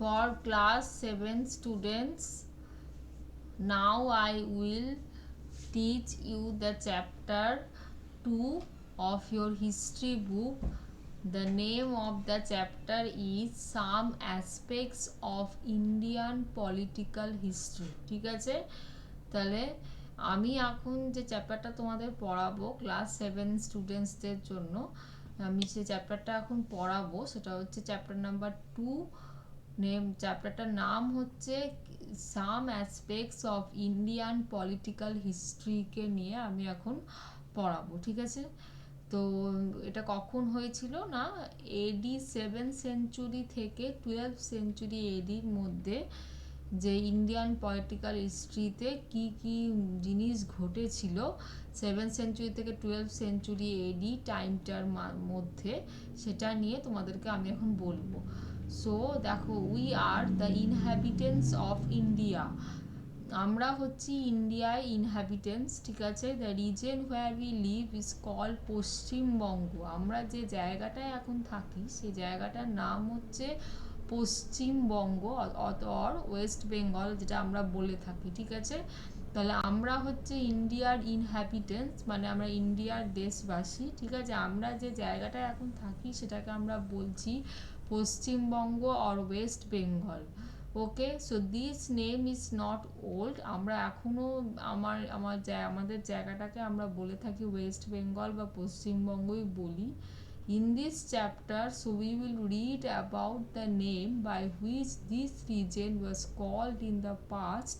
For class 7 students, now I will teach you the chapter 2 of your history book. The name of the chapter is Some Aspects of Indian Political History. ঠিক আছে, তাহলে আমি এখন যে চ্যাপ্টারটা তোমাদের পড়াবো ক্লাস 7 স্টুডেন্টসদের জন্য, আমি যে চ্যাপ্টারটা এখন পড়াবো সেটা হচ্ছে চ্যাপ্টার নাম্বার 2। চ্যাপ্টারটার নাম হচ্ছে সাম অ্যাসপেক্টস অফ ইন্ডিয়ান পলিটিক্যাল হিস্ট্রিকে নিয়ে আমি এখন পড়াবো। ঠিক আছে, তো এটা কখন হয়েছিল না এডি 7 সেঞ্চুরি থেকে 12 সেঞ্চুরি এডির মধ্যে যে ইন্ডিয়ান পলিটিক্যাল হিস্ট্রিতে কি কি জিনিস ঘটেছিল 7 সেঞ্চুরি থেকে 12 সেঞ্চুরি এডি টাইমটার মধ্যে, সেটা নিয়ে তোমাদেরকে আমি এখন বলবো। সো দেখো, we are the inhabitants of India, আমরা হচ্ছি ইন্ডিয়ায় ইনহ্যাবিটেন্টস। ঠিক আছে, the region where we live is called Paschimbanga. আমরা যে জায়গাটায় এখন থাকি সেই জায়গাটার নাম হচ্ছে পশ্চিমবঙ্গ অর ওয়েস্ট বেঙ্গল, যেটা আমরা বলে থাকি। ঠিক আছে, তাহলে আমরা হচ্ছে ইন্ডিয়ার ইনহ্যাবিটেন্টস, মানে আমরা ইন্ডিয়ার দেশবাসী। ঠিক আছে, আমরা যে জায়গাটায় এখন থাকি সেটাকে আমরা বলছি Paschimbanga or West Bengal. Okay, so this name is not old, আমরা এখনও আমাদের জায়গাটাকে আমরা বলে থাকি ওয়েস্ট বেঙ্গল বা পশ্চিমবঙ্গই বলি। In this chapter, so we will read about the name by which this region was called in the past,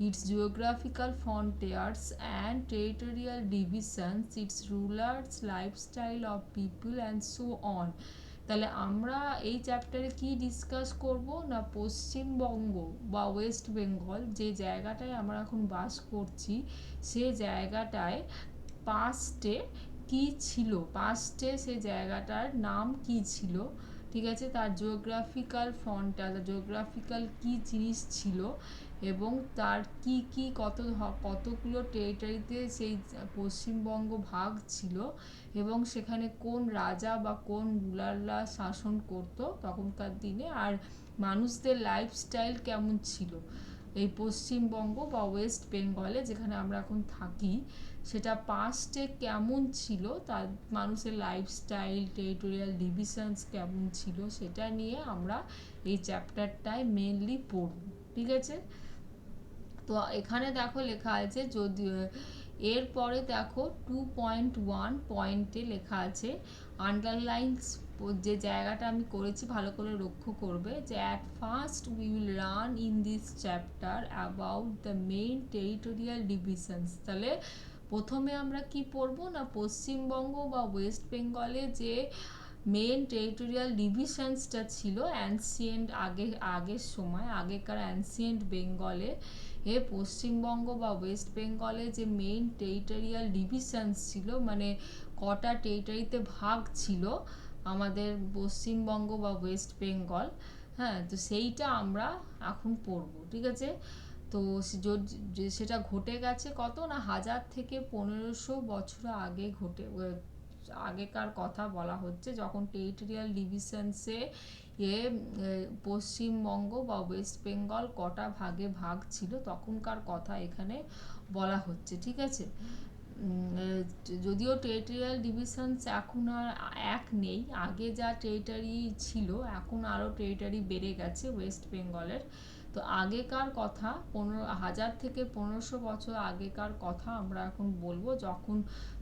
its geographical frontiers and territorial divisions, its rulers, lifestyle of people and so on. তাহলে আমরা এই চ্যাপ্টারে কি discuss করব না পশ্চিমবঙ্গ বা West Bengal যে জায়গাটায় আমরা এখন বাস করছি সে জায়গাটায় পাস্টে কি ছিল, পাস্টে সে জায়গাটার নাম কি ছিল। ঠিক আছে, তার জিওগ্রাফিক্যাল ফ্রন্টটা, জিওগ্রাফিক্যাল কি জিনিস ছিল এবং তার কি কি কতগুলো টেরিটরিতে সেই পশ্চিমবঙ্গ ভাগ ছিল এবং সেখানে কোন রাজা বা কোন রুলাররা শাসন করত তখনকার দিনে, আর মানুষদের লাইফস্টাইল কেমন ছিল এই পশ্চিমবঙ্গ বা ওয়েস্ট বেঙ্গলে যেখানে আমরা এখন থাকি, সেটা পাস্টে কেমন ছিল, তার মানুষের লাইফস্টাইল, টেরিটোরিয়াল ডিভিশনস কেমন ছিল, সেটা নিয়ে আমরা এই চ্যাপ্টারটায় মেনলি পড়ব। ঠিক আছে, তো এখানে দেখো লেখা আছে, যদি এরপরে দেখো 2.1 পয়েন্টে লেখা আছে আন্ডারলাইনস, যে জায়গাটা আমি করেছি ভালো করে লক্ষ্য করবে যে at first we will learn in this chapter about the main territorial divisions. তাহলে প্রথমে আমরা কি পড়বো না পশ্চিমবঙ্গ বা ওয়েস্ট বেঙ্গলে যে মেন টেরিটোরিয়াল ডিভিশনসটা ছিল অ্যানসিয়েন্ট আগের সময়, আগেকার অ্যানসিয়েন্ট বেঙ্গলে পশ্চিমবঙ্গ বা ওয়েস্ট বেঙ্গলে যে মেইন টেরিটোরিয়াল ডিভিশনস ছিল, মানে কটা টেরিটরিতে ভাগ ছিল আমাদের পশ্চিমবঙ্গ বা ওয়েস্ট বেঙ্গল। হ্যাঁ, তো সেইটা আমরা এখন পড়বো। ঠিক আছে, তো সেটা ঘটে গেছে কত না 1000 থেকে 1500 বছর আগে আগেকার কথা বলা হচ্ছে, যখন টেরিটোরিয়াল ডিভিশনসে পশ্চিমবঙ্গ বা ওয়েস্ট বেঙ্গল কটা ভাগে ভাগ ছিল তখনকার কথা এখানে বলা হচ্ছে। ঠিক আছে, যদিও টেরিটোরিয়াল ডিভিশনস এখন আর এক নেই, আগে যা টেরিটরি ছিল এখন আরও টেরিটরি বেড়ে গেছে ওয়েস্ট বেঙ্গলের। তো আগেকার কথা 1000 থেকে 1500 বছর আগেকার কথা আমরা এখন বলবো,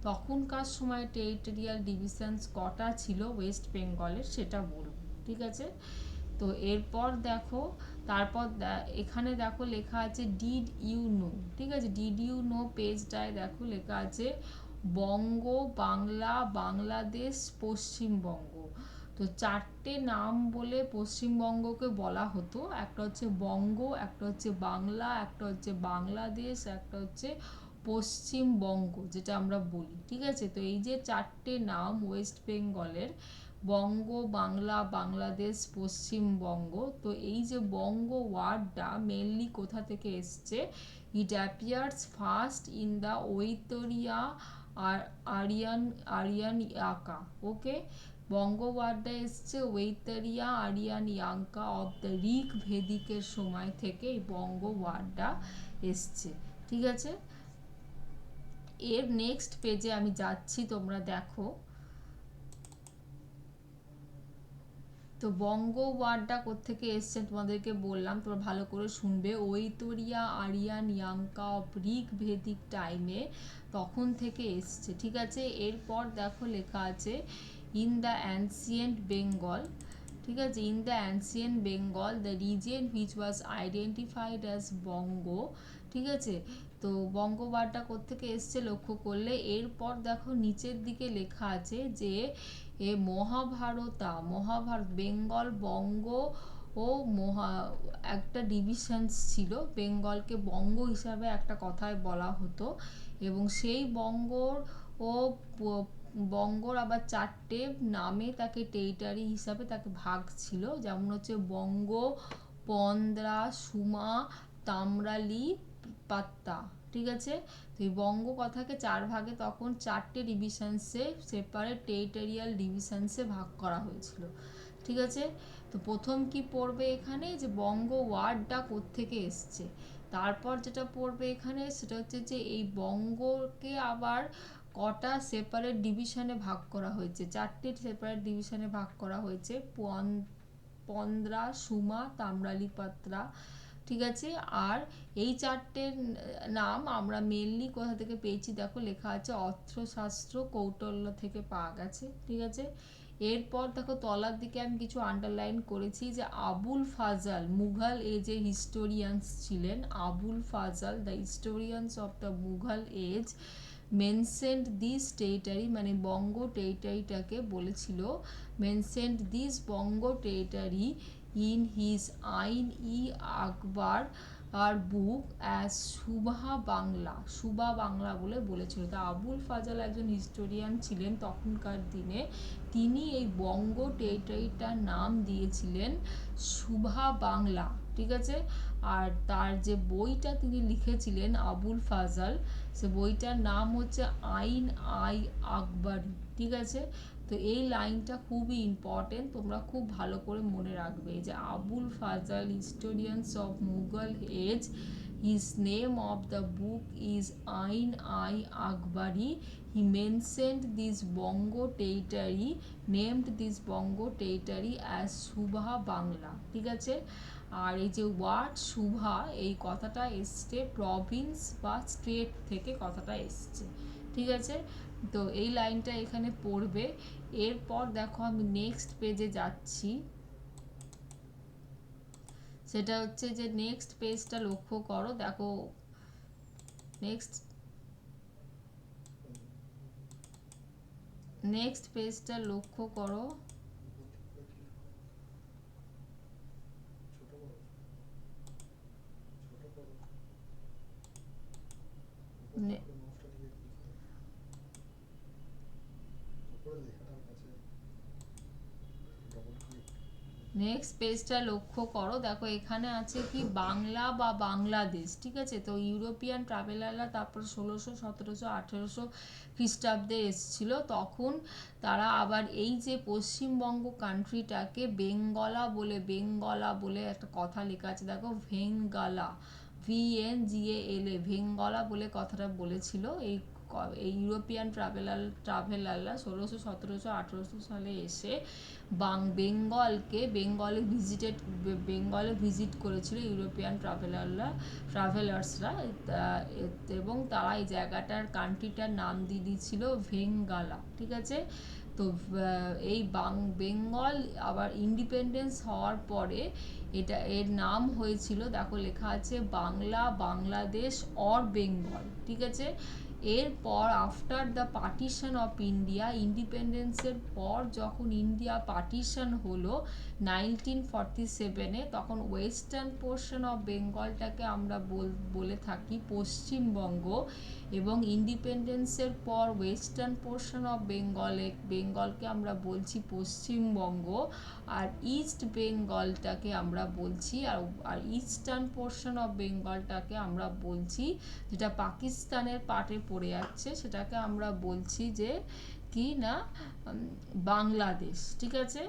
তখনকার সময় টেরিটোরিয়াল ডিভিশনস কটা ছিল ওয়েস্ট বেঙ্গলের সেটা বলবো। ঠিক আছে, তো এরপর দেখো, তারপর এখানে দেখো লেখা আছে ডিড ইউ নো। ঠিক আছে, ডিড ইউ নো পেজটায় দেখো লেখা আছে বঙ্গ, বাংলা, বাংলাদেশ, পশ্চিমবঙ্গ। তো চারটে নাম বলে পশ্চিমবঙ্গকে বলা হতো, একটা হচ্ছে বঙ্গ, একটা হচ্ছে বাংলা, একটা হচ্ছে বাংলাদেশ, একটা হচ্ছে পশ্চিমবঙ্গ যেটা আমরা বলি। ঠিক আছে, তো এই যে চারটে নাম ওয়েস্ট বেঙ্গলের, বঙ্গ, বাংলা, বাংলাদেশ, পশ্চিমবঙ্গ, তো এই যে বঙ্গ ওয়ার্ডটা মেনলি কোথা থেকে এসছে, it appears first in the Aitareya Aranyaka. Okay, Banga ওয়ার্ডটা এসছে Aitareya Aranyaka of the Rig ভেদিকের সময় থেকে এই বঙ্গ ওয়ার্ডটা এসছে। ঠিক আছে, এর নেক্সট পেজে আমি যাচ্ছি, তোমরা দেখো। তো বঙ্গ ওয়ার্ডটা কোত্থেকে এসছে তোমাদেরকে বললাম, তোমরা ভালো করে শুনবে। ওইতরিয়া আরিয়ান ইয়াঙ্কা অফ ঋক ভেদিক টাইমে তখন থেকে এসছে। ঠিক আছে, এরপর দেখো লেখা আছে ইন দ্য অ্যানসিয়েন্ট বেঙ্গল। ঠিক আছে, in the ancient Bengal the region which was identified as Banga. ঠিক আছে, তো বঙ্গ ওয়ার্ডটা কোত্থেকে এসছে লক্ষ্য করলে এরপর দেখো নিচের দিকে লেখা আছে যে মহাভারত বেঙ্গল বঙ্গ ও একটা ডিভিশনস ছিল, বেঙ্গলকে বঙ্গ হিসাবে একটা কথায় বলা হতো, এবং সেই বঙ্গর আবার 4টে নামে তাকে টেরিটরি হিসাবে তাকে ভাগ ছিল, যেমন হচ্ছে বঙ্গ, পন্দ্রা, সুমা, তামরালি, পাত্তা। ঠিক আছে, তো এই বঙ্গ কথাকে 4 ভাগে তখন 4টে ডিভিশনসে সেপারেট টেরিটোরিয়াল ডিভিশনসে ভাগ করা হয়েছিল। ঠিক আছে, তো প্রথম কি পড়বে এখানে যে বঙ্গ ওয়ার্ডটা কোত্থেকে এসছে, তারপর যেটা পড়বে এখানে সেটা হচ্ছে যে এই বঙ্গকে আবার কটা সেপারেট ডিভিশনে ভাগ করা হয়েছে, 4টে সেপারেট ডিভিশনে ভাগ করা হয়েছে, পন্দ্রা, সুমা, তামরালি, পাত্রা। ঠিক আছে, আর এই 4টের নাম আমরা মেনলি কোথা থেকে পেয়েছি দেখো লেখা আছে অর্থশাস্ত্র কৌটল্য থেকে পাওয়া গেছে। ঠিক আছে, এরপর দেখো তলার দিকে আমি কিছু আন্ডারলাইন করেছি যে আবুল ফাজল মুঘল এজের হিস্টোরিয়ানস ছিলেন। Abul Fazal the historians of the Mughal age mentioned this territory, মানে বঙ্গ টেরিটরিটাকে বলেছিল, mentioned this Banga territory in his Ain i Akbari book as Subah Bangla, Subah Bangla বলে বলেছিল। তা আবুল ফাজল একজন হিস্টোরিয়ান ছিলেন তখনকার দিনে, তিনি এই বঙ্গ টেরিটরিটার নাম দিয়েছিলেন সুভা বাংলা। ঠিক আছে, আর তার যে বইটা তিনি লিখেছিলেন আবুল ফাজল, সে বইটার নাম হচ্ছে আইন আই আকবরী। ঠিক আছে, তো এই লাইনটা খুবই ইম্পর্টেন্ট, তোমরা খুব ভালো করে মনে রাখবে যে Abul Fazal historians of Mughal age, his name of the book is Ain I Akbari. He mentioned this Bongo territory, named this Bongo territory as Subha Bangla. ঠিক আছে, আর এই যে ওয়ার্ড সুভা এই কথাটা এসছে প্রভিন্স বা স্টেট থেকে কথাটা এসছে। ঠিক আছে, তো এই লাইনটা এখানে পড়বে। এরপর দেখো আমি নেক্সট পেজে যাচ্ছি, সেটা হচ্ছে যে নেক্সট পেজটা লক্ষ্য করো, দেখো নেক্সট পেজটা লক্ষ্য করো। নেক্সট পেজটা লক্ষ্য করো, দেখো এখানে আছে কি বাংলা বা বাংলাদেশ। ঠিক আছে, তো ইউরোপিয়ান ট্রাভেলাররা তারপর 1600, 1700, 1800 খ্রিস্টাব্দে এসেছিল, তখন তারা আবার এই যে পশ্চিমবঙ্গ কান্ট্রিটাকে বেঙ্গলা বলে একটা কথা লেখা আছে দেখো, ভেঙ্গালা, VNGALA, ভেঙ্গলা বলে কথাটা বলেছিল এই ইউরোপিয়ান ট্রাভেলাররা 1600, 1700, 1800 সালে এসে বেঙ্গলে ভিজিট করেছিল ইউরোপিয়ান ট্রাভেলার্সরা, এবং তারা এই জায়গাটার কান্ট্রিটার নাম দিয়ে দিয়েছিল ভেঙ্গালা। ঠিক আছে, তো এই বেঙ্গল আবার ইন্ডিপেন্ডেন্স হওয়ার পরে এর নাম হয়েছিল, দেখো লেখা আছে বাংলা, বাংলাদেশ অর বেঙ্গল। ঠিক আছে, এরপর after the partition of India, ইন্ডিপেন্ডেন্সের পর যখন ইন্ডিয়া পার্টিশন হলো 1947-এ, তখন ওয়েস্টার্ন পোর্শন অফ বেঙ্গলটাকে আমরা বলে থাকি পশ্চিমবঙ্গ, এবং ইন্ডিপেন্ডেন্সের পর ওয়েস্টার্ন পোর্শন অফ বেঙ্গলকে আমরা বলছি পশ্চিমবঙ্গ, আর ইস্ট বেঙ্গলটাকে আমরা বলছি, আর ইস্টার্ন পোর্শন অফ বেঙ্গলটাকে আমরা বলছি, যেটা পাকিস্তানের পার্টে পড়ে যাচ্ছে, সেটাকে আমরা বলছি যে কি না বাংলাদেশ। ঠিক আছে,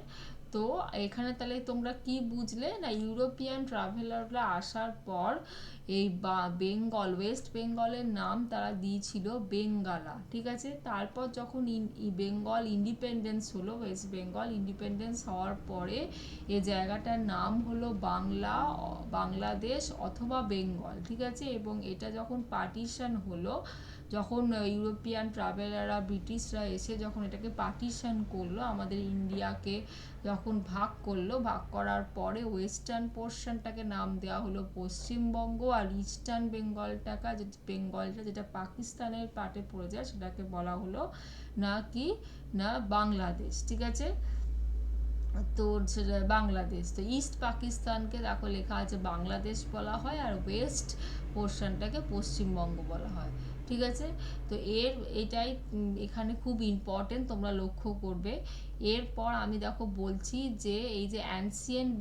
তো এখানে তাহলে তোমরা কি বুঝলে না, ইউরোপিয়ান ট্রাভেলাররা আসার পর এই বেঙ্গল, ওয়েস্ট বেঙ্গলের নাম তারা দিয়েছিল বেঙ্গালা। ঠিক আছে, তারপর যখন বেঙ্গল ইন্ডিপেন্ডেন্স হলো, ওয়েস্ট বেঙ্গল ইন্ডিপেন্ডেন্স হওয়ার পরে এই জায়গাটার নাম হলো বাংলাদেশ অথবা বেঙ্গল। ঠিক আছে, এবং এটা যখন পার্টিশন হলো, যখন ইউরোপিয়ান ট্রাভেলাররা, ব্রিটিশরা এসে যখন এটাকে পার্টিশন করলো, আমাদের ইন্ডিয়াকে যখন ভাগ করলো, ভাগ করার পরে ওয়েস্টার্ন পোর্শনটাকে নাম দেওয়া হলো পশ্চিমবঙ্গ, আর ইস্টার্ন বেঙ্গলটা যেটা পাকিস্তানের পার্টে পড়ে যায় সেটাকে বলা হলো না কি না বাংলাদেশ। ঠিক আছে, তো বাংলাদেশ, তো ইস্ট পাকিস্তানকে দেখো লেখা আছে বাংলাদেশ বলা হয়, আর ওয়েস্ট পোর্শনটাকে পশ্চিমবঙ্গ বলা হয়। ঠিক আছে, তো এটাই এখানে খুব ইম্পর্টেন্ট, তোমরা লক্ষ্য করবে। এরপর আমি দেখো বলছি যে এই যে অ্যানসিয়েন্ট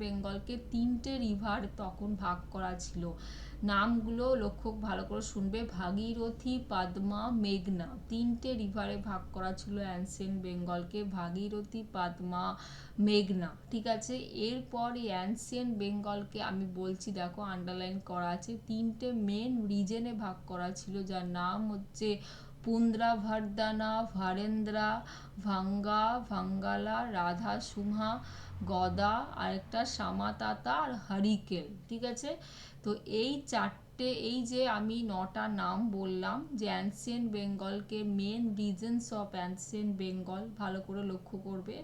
বেঙ্গলকে তিনটে রিভার তখন ভাগ করা ছিল। নামগুলো লক্ষ্য ভালো করে শুনবে, ভাগীরথী, পদ্মা, মেঘনা, তিনটে রিভারে ভাগ করা ছিল অ্যানসিয়েন্ট বেঙ্গলকে, ভাগীরথী, পদ্মা, মেঘনা। ঠিক আছে, এরপর এই অ্যানসিয়েন্ট বেঙ্গলকে আমি বলছি, দেখো আন্ডারলাইন করা আছে, তিনটে মেন রিজনে ভাগ করা ছিল, যার নাম হচ্ছে পুন্দ্রাভারদানা, ভারেন্দ্রা, ভাঙ্গালা, রাধা সুমা, গদা, আরেকটা সামাতাতা আর হরিকেল। ঠিক আছে, তো এই যে আমি 9টা নাম বললাম যে অ্যানসিয়েন্ট বেঙ্গলকে, main reasons of ancient Bengal, ভালো করে লক্ষ্য করবে,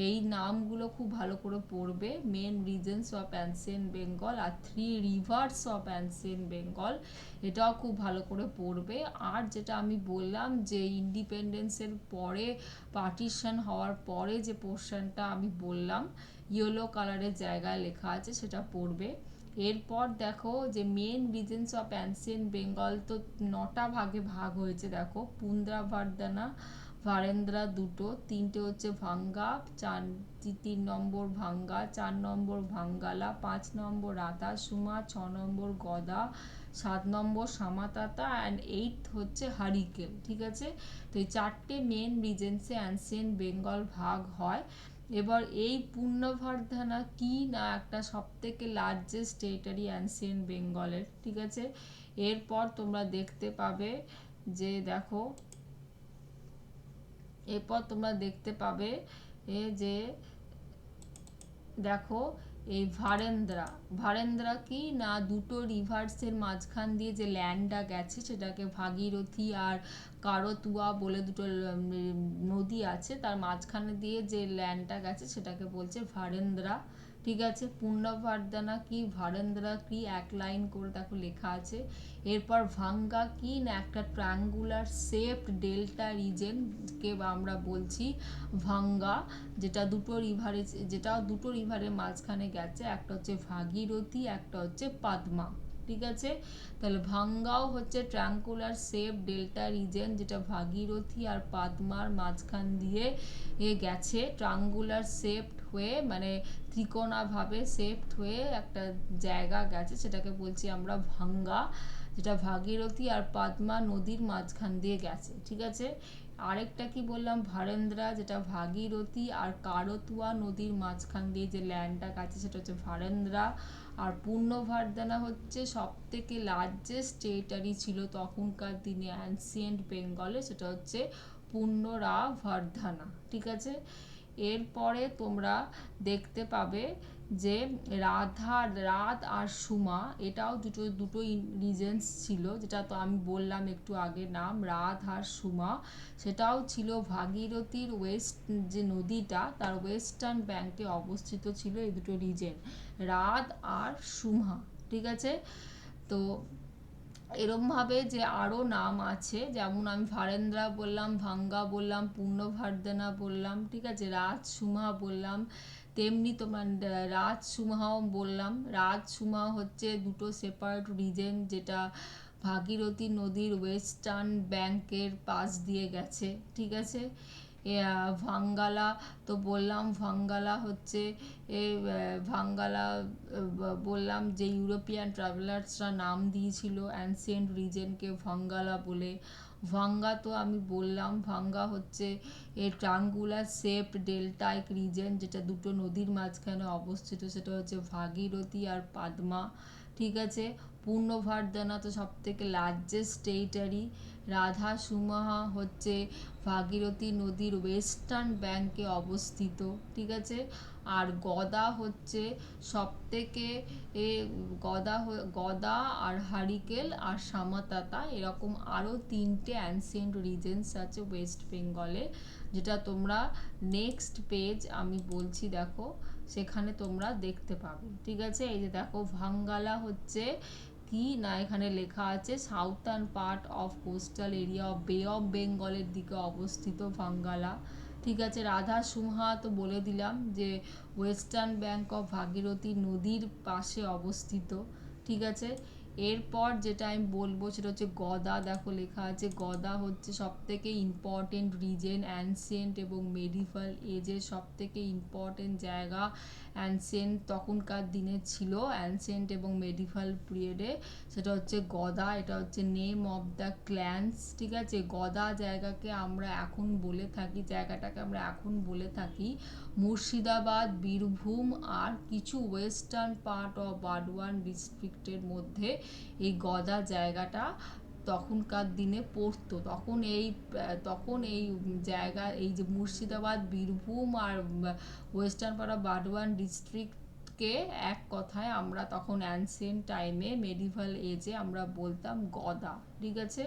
এই নামগুলো খুব ভালো করে পড়বে, main reasons of ancient Bengal আর 3 রিভার্স অফ অ্যানসিয়েন্ট বেঙ্গল, এটাও খুব ভালো করে পড়বে। আর যেটা আমি বললাম যে ইন্ডিপেন্ডেন্সের পরে, পার্টিশন হওয়ার পরে যে পোর্শনটা আমি বললাম ইয়েলো কালারের জায়গায় লেখা আছে, সেটা পড়বে। এরপর দেখো যে main reasons of ancient Bengal তো 9টা ভাগে ভাগ হয়েছে, দেখো পুন্দ্রাভারদানা, ভারেন্দ্রা দুটো, তিনটে হচ্ছে ভাঙ্গা, 3 নম্বর ভাঙ্গা, 4 নম্বর ভাঙ্গালা, 5 নম্বর রাধা সুমা, 6 নম্বর গদা, 7 নম্বর সামাতাতা অ্যান্ড 8 হচ্ছে হারিকেল। ঠিক আছে, তো এই 4টে মেন রিজেন্সে অ্যানসিয়েন্ট বেঙ্গল ভাগ হয়। এবার এই পুন্যভারধানা কি না একটা সবথেকে লার্জেস্ট টেরিটরি অ্যানসিয়েন্ট বেঙ্গলের। ঠিক আছে, এরপর তোমরা দেখতে পাবে যে দেখো, এরপর তোমরা দেখতে পাবে যে দেখো এই ভারেন্দ্রা কি না দুটো রিভার্সের মাঝখান দিয়ে যে ল্যান্ডটা গেছে সেটাকে ভাগীরথী আর কারতুয়া বলে দুটো নদী আছে, তার মাঝখানে দিয়ে যে ল্যান্ডটা গেছে সেটাকে বলছে ভারেন্দ্রা। ঠিক আছে, পুন্যভারদানা কি, ভারেন্দ্রা কি, এক লাইন করে দেখো লেখা আছে। এরপর ভাঙ্গা কি না একটা ট্রায়াঙ্গুলার শেপড ডেল্টা রিজনকে আমরা বলছি ভাঙ্গা, যেটাও দুটো রিভারের মাঝখানে গেছে, একটা হচ্ছে ভাগীরথী, একটা হচ্ছে পদ্মা। ঠিক আছে, তাহলে ভাঙ্গাও হচ্ছে ট্রায়াঙ্গুলার শেপ ডেল্টা রিজন, যেটা ভাগীরথী আর পদ্মার মাঝখান দিয়ে গেছে, ট্রায়াঙ্গুলার শেপড হয়ে, মানে ত্রিকোণাভাবে শেপড হয়ে একটা জায়গা গেছে, সেটাকে বলছি আমরা ভাঙ্গা, যেটা ভাগীরথী আর পদ্মা নদীর মাঝখান দিয়ে গেছে। ঠিক আছে, আরেকটা কি বললাম, ভারেন্দ্রা, যেটা ভাগীরথী আর কারতুয়া নদীর মাঝখান দিয়ে যে ল্যান্ডটা গেছে সেটা হচ্ছে ভারেন্দ্রা। আর পুন্যভারদানা হচ্ছে সব থেকে লার্জেস্ট টেরিটরি ছিল তখনকার দিনে অ্যানসিয়েন্ট বেঙ্গলে, সেটা হচ্ছে পুন্যরাভারধানা। ঠিক আছে, এরপরে তোমরা দেখতে পাবে যে রাত আর সুমা, এটাও দুটো রিজেন্স ছিল, যেটা তো আমি বললাম একটু আগে নাম, রাত আর সুমা, সেটাও ছিল ভাগীরথীর ওয়েস্ট যে নদীটা তার ওয়েস্টার্ন ব্যাঙ্কে অবস্থিত ছিল এই দুটো রিজেন, রাত আর সুমা। ঠিক আছে, তো এরমভাবে যে আরও নাম আছে, যেমন আমি ভারেন্দ্রা বললাম, ভাঙ্গা বললাম, পুন্যভারদানা বললাম, ঠিক আছে, রাজসুমা বললাম, তেমনি তোমার রাজসুমাও বললাম। রাজসুমা হচ্ছে দুটো সেপারেট রিজেন, যেটা ভাগীরথী নদীর ওয়েস্টার্ন ব্যাঙ্কের পাশ দিয়ে গেছে। ঠিক আছে, ভাঙ্গালা তো বললাম, ভাঙ্গালা হচ্ছে ভাঙ্গালা বললাম যে ইউরোপিয়ান ট্রাভেলার্সরা নাম দিয়েছিল অ্যানসিয়েন্ট রিজনকে ভাঙ্গালা বলে। ভাঙ্গা তো আমি বললাম, ভাঙ্গা হচ্ছে এ ট্রাঙ্গুলার শেপড ডেল্টাইক রিজেন, যেটা দুটো নদীর মাঝখানে অবস্থিত, সেটা হচ্ছে ভাগীরথী আর পাদমা। ঠিক আছে। পূর্ণভারদানা তো সব থেকে লার্জেস্ট টেরিটারি। রাধা সুমাহা হচ্ছে ভাগীরথী নদীর ওয়েস্টার্ন ব্যাঙ্কে অবস্থিত। ঠিক আছে। আর গদা হচ্ছে সবথেকে গদা আর হারিকেল আর সামাতাতা, এরকম আরও 3টে অ্যানসিয়েন্ট রিজেন্স আছে ওয়েস্ট বেঙ্গলে, যেটা তোমরা নেক্সট পেজ আমি বলছি দেখো, সেখানে তোমরা দেখতে পাবে। ঠিক আছে। এই যে দেখো, ভাঙ্গালা হচ্ছে কি না, এখানে লেখা আছে southern part of coastal area of বে অফ বেঙ্গলের দিকে অবস্থিত ভাঙ্গালা। ঠিক আছে। রাধা সুমহা তো বলে দিলাম যে ওয়েস্টার্ন ব্যাঙ্ক অফ ভাগীরথী নদীর পাশে অবস্থিত। ঠিক আছে। এরপর যেটা আমি বলবো সেটা হচ্ছে গদা। দেখো লেখা আছে গদা হচ্ছে সবথেকে ইম্পর্টেন্ট রিজেন অ্যানসিয়েন্ট এবং মেডিভাল এজের সবথেকে ইম্পর্টেন্ট জায়গা। অ্যানসিয়েন্ট তখনকার দিনে ছিল, অ্যানসিয়েন্ট এবং মেডিভাল পিরিয়ডে, সেটা হচ্ছে গদা। এটা হচ্ছে নেম অফ দ্য ক্ল্যান্স। ঠিক আছে। গদা জায়গাটাকে আমরা এখন বলে থাকি মুর্শিদাবাদ, বীরভূম আর কিছু ওয়েস্টার্ন পার্ট অফ বারওয়ান ডিস্ট্রিক্টের মধ্যে এই গদা জায়গাটা তখনকার দিনে পড়তো। তখন এই জায়গা, এই যে মুর্শিদাবাদ, বীরভূম আর ওয়েস্টার্ন পার্ট অফ বারওয়ান ডিস্ট্রিক্টকে এক কথায় আমরা তখন অ্যানসিয়েন্ট টাইমে মেডিভাল এজে আমরা বলতাম গদা। ঠিক আছে।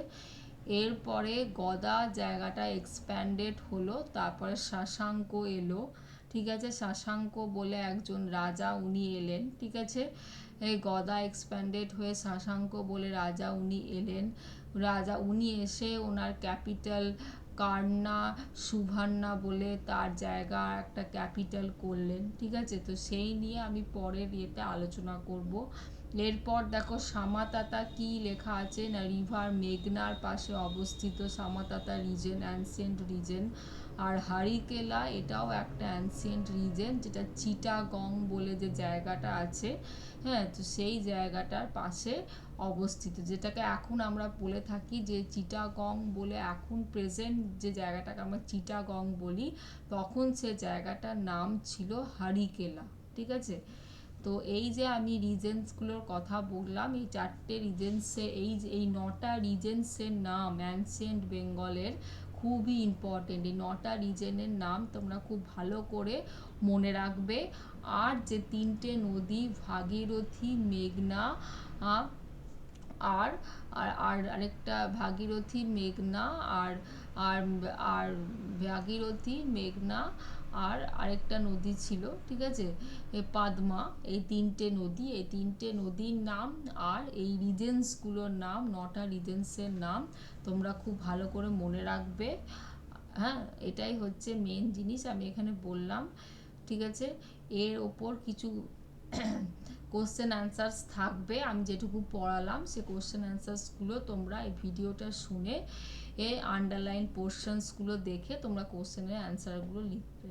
এরপরে গদা জায়গাটা এক্সপ্যান্ডেড হলো, তারপরে শশাঙ্ক এলো। ঠিক আছে। শশাঙ্ক বলে একজন রাজা, উনি এলেন। ঠিক আছে। এই গদা এক্সপ্যান্ডেড হয়ে শশাঙ্ক বলে রাজা উনি এলেন। উনি এসে ওনার ক্যাপিটাল কার্না সুভান্না বলে তার জায়গা একটা ক্যাপিটাল করলেন। ঠিক আছে। তো সেই নিয়ে আমি পরের ইয়েতে আলোচনা করব। এরপর দেখো সামাতাতা কি লেখা আছে না, রিভার মেঘনার পাশে অবস্থিত সামাতাতা রিজেন, অ্যানসিয়েন্ট রিজেন। আর হারিকেলা এটাও একটা অ্যানসিয়েন্ট রিজেন, যেটা চিটাগং বলে যে জায়গাটা আছে, হ্যাঁ, তো সেই জায়গাটার পাশে অবস্থিত, যেটাকে এখন আমরা বলে থাকি যে চিটাগং বলে, এখন প্রেজেন্ট যে জায়গাটাকে আমরা চিটাগং বলি, তখন সে জায়গাটার নাম ছিল হারিকেলা। ঠিক আছে। তো এই যে আমি রিজেন্সগুলোর কথা বললাম, এই 4টে রিজেন্সে, এই 9টা রিজেন্সের নাম অ্যানসিয়েন্ট বেঙ্গলের খুবই ইম্পর্টেন্ট। এই 9টা রিজেনের নাম তোমরা খুব ভালো করে মনে রাখবে। আর যে 3টে নদী ভাগীরথী, মেঘনা আর আরেকটা ভাগীরথী, মেঘনা আর আর আর ভাগীরথী, মেঘনা আর আরেকটা নদী ছিল। ঠিক আছে। পাদমা। এই 3টে নদীর নাম আর এই রিজেন্সগুলোর নাম, 9টা রিজেন্সের নাম তোমরা খুব ভালো করে মনে রাখবে। হ্যাঁ, এটাই হচ্ছে মেন জিনিস আমি এখানে বললাম। ঠিক আছে। এর ওপর কিছু কোশ্চেন অ্যান্সার্স থাকবে, আমি যেটুকু পড়ালাম সে কোশ্চেন অ্যান্সার্সগুলো তোমরা এই ভিডিওটা শুনে এই আন্ডারলাইন পোর্শনসগুলো দেখে তোমরা কোশ্চেনের অ্যান্সারগুলো লিখবে।